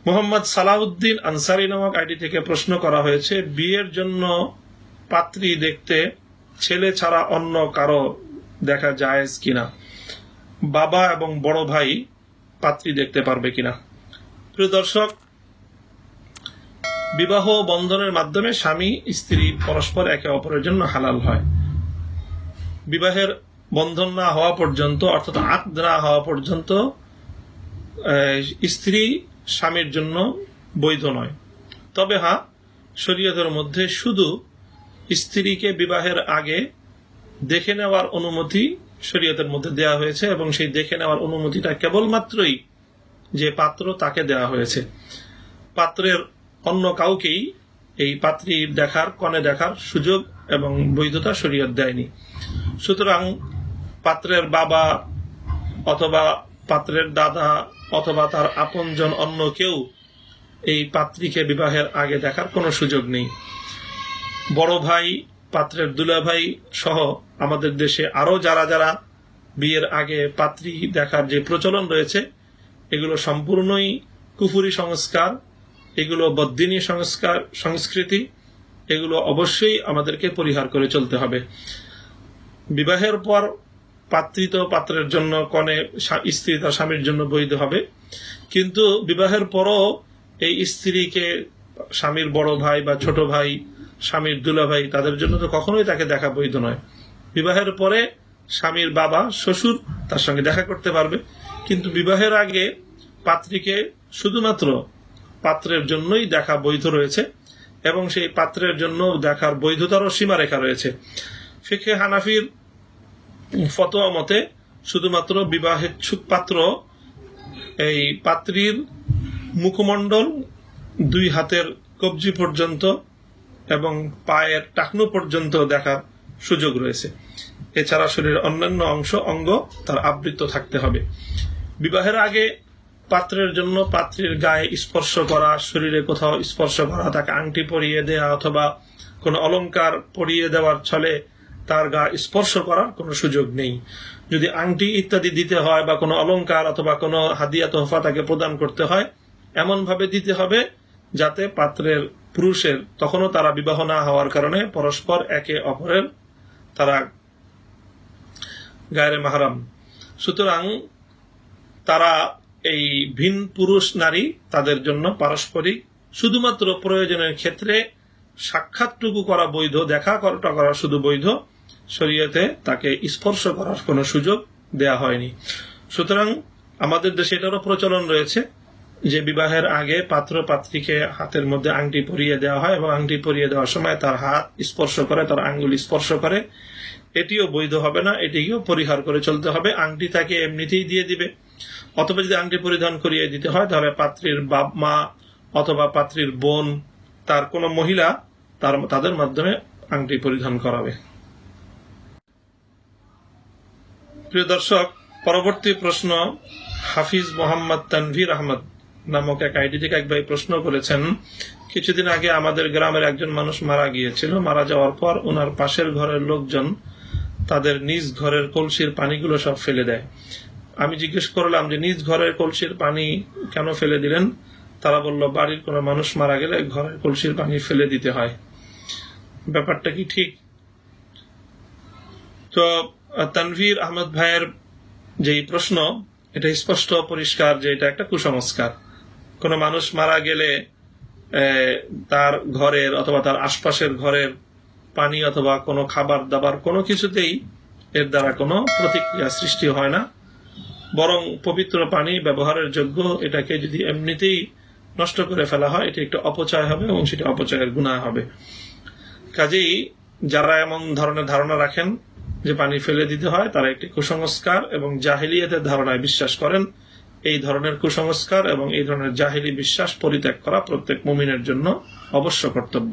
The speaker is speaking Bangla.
মোহাম্মদ সালাউদ্দিন আনসারী নামক আইডি থেকে প্রশ্ন করা হয়েছে, বিয়ের জন্য পাত্রী দেখতে ছেলে ছাড়া অন্য কারো দেখা জায়েজ কিনা, বাবা এবং বড় ভাই পাত্রী দেখতে পারবে কিনা। প্রিয় দর্শক, বিবাহ বন্ধনের মাধ্যমে স্বামী স্ত্রী পরস্পর একে অপরের জন্য হালাল হয়। বিবাহের বন্ধন না হওয়া পর্যন্ত, অর্থাৎ আকদ না হওয়া পর্যন্ত স্ত্রী স্বামীর জন্য বৈধ নয়। তবে হ্যাঁ, শরীয়তের মধ্যে শুধু স্ত্রীকে বিবাহের আগে দেখে নেওয়ার অনুমতি শরীয়তের মধ্যে দেওয়া হয়েছে, এবং সেই দেখে নেওয়ার অনুমতিটা কেবলমাত্রই যে পাত্র তাকে দেওয়া হয়েছে। পাত্রের অন্য কাউকেই এই পাত্রী দেখার, কনে দেখার সুযোগ এবং বৈধতা শরীয়ত দেয়নি। সুতরাং পাত্রের বাবা অথবা পাত্রের দাদা অথবা তার আপনজন অন্য কেউ এই পাত্রীকে বিবাহের আগে দেখার কোনো সুযোগ নেই। বড় ভাই, পাত্রের দুলাভাই সহ আমাদের দেশে আরো যারা যারা বিয়ের আগে পাত্রী দেখার যে প্রচলন রয়েছে, এগুলো সম্পূর্ণই কুফুরি সংস্কার, এগুলো বদ্দিনী সংস্কৃতি, এগুলো অবশ্যই আমাদেরকে পরিহার করে চলতে হবে। বিবাহের পর পাত্রী তো পাত্রের জন্য, কনে স্ত্রী তার স্বামীর জন্য বৈধ হবে, কিন্তু বিবাহের পরও এই স্ত্রীকে স্বামীর বড় ভাই বা ছোট ভাই, স্বামীর দুলাভাই, তাদের জন্য তো কখনোই তাকে দেখা বৈধ নয়। বিবাহের পরে স্বামীর বাবা, শ্বশুর তার সঙ্গে দেখা করতে পারবে, কিন্তু বিবাহের আগে পাত্রীকে শুধুমাত্র পাত্রের জন্যই দেখা বৈধ রয়েছে, এবং সেই পাত্রের জন্য দেখার বৈধতারও সীমারেখা রয়েছে। ফিকহে হানাফির ফতোয়া মতে শুধুমাত্র বিবাহেচ্ছুক পাত্র এই পাত্রীর মুখমণ্ডল, 2 হাতের কবজি পর্যন্ত এবং পায়ের টাকনু পর্যন্ত দেখার সুযোগ রয়েছে। এছাড়া শরীরের অন্যান্য অঙ্গ তার আবৃত থাকতে হবে। বিবাহের আগে পাত্রের জন্য পাত্রীর গায়ে স্পর্শ করা, শরীরে কোথাও স্পর্শ করা, তাকে আংটি পরিয়ে দেওয়া অথবা কোনো অলংকার পরিয়ে দেওয়ার ছলে তার গা স্পর্শ করার কোনো সুযোগ নেই। যদি আংটি ইত্যাদি দিতে হয় বা কোনো অলংকার অথবা কোনো হাদিয়া তোহফা তাকে প্রদান করতে হয়, এমন ভাবে দিতে হবে যাতে পাত্রের পুরুষের তখনও তারা বিবাহ না হওয়ার কারণে পরস্পর একে অপরের তারা গায়রে মাহরাম। সুতরাং তারা এই ভিন পুরুষ নারী তাদের জন্য পারস্পরিক শুধুমাত্র প্রয়োজনের ক্ষেত্রে সাক্ষাৎটুকু করা বৈধ, দেখা করা শুধু বৈধ, শরীয়তে তাকে স্পর্শ করার কোনো সুযোগ দেয়া হয়নি। সুতরাং আমাদের দেশে এটারও প্রচলন রয়েছে যে বিবাহের আগে পাত্র পাত্রীকে হাতের মধ্যে আংটি পরিয়ে দেওয়া হয়, এবং আংটি পরিয়ে দেওয়ার সময় তার হাত স্পর্শ করে, তার আঙ্গুল স্পর্শ করে। এটিও বৈধ হবে না, এটিকেও পরিহার করে চলতে হবে। আংটি তাকে এমনিতেই দিয়ে দিবে, অথবা যদি আংটি পরিধান করিয়ে দিতে হয় তাহলে পাত্রীর বাপ মা অথবা পাত্রীর বোন, তার কোনো মহিলা তাদের মাধ্যমে আংটি পরিধান করাবে। প্রিয় দর্শক, পরবর্তী প্রশ্ন হাফিজ মোহাম্মদ তানভীর আহমদ নামক এক আইডি থেকে এক ভাই প্রশ্ন করেছেন, কিছুদিন আগে আমাদের গ্রামের একজন মানুষ মারা গিয়েছিল। মারা যাওয়ার পর ওনার পাশের ঘরের লোকজন তাদের নিজ ঘরের কলসির পানিগুলো সব ফেলে দেয়। আমি জিজ্ঞেস করলাম যে নিজ ঘরের কলসির পানি কেন ফেলে দিলেন? তারা বলল, বাড়ির কোনো মানুষ মারা গেলে ঘরের কলসির পানি ফেলে দিতে হয়। ব্যাপারটা কি ঠিক? তো তানভীর আহমদ ভাইয়ের যে প্রশ্ন, এটা স্পষ্ট পরিষ্কার যে এটা একটা কুসংস্কার। কোন মানুষ মারা গেলে তার ঘরের অথবা তার আশপাশের ঘরের পানি অথবা কোনো খাবার দাবার কোনো কিছুতেই এর দ্বারা কোনো প্রতিক্রিয়া সৃষ্টি হয় না, বরং পবিত্র পানি ব্যবহারের যোগ্য। এটাকে যদি এমনিতেই নষ্ট করে ফেলা হয়, এটি একটা অপচয় হবে এবং সেটা অপচয়ের গুনাহ হবে। কাজেই যারা এমন ধরনের ধারণা রাখেন যে পানি ফেলে দিতে হয়, তারা একটি কুসংস্কার এবং জাহিলিয়াতের ধারণায় বিশ্বাস করেন। এই ধরনের কুসংস্কার এবং এই ধরনের জাহিলি বিশ্বাস পরিত্যাগ করা প্রত্যেক মুমিনের জন্য অবশ্য কর্তব্য।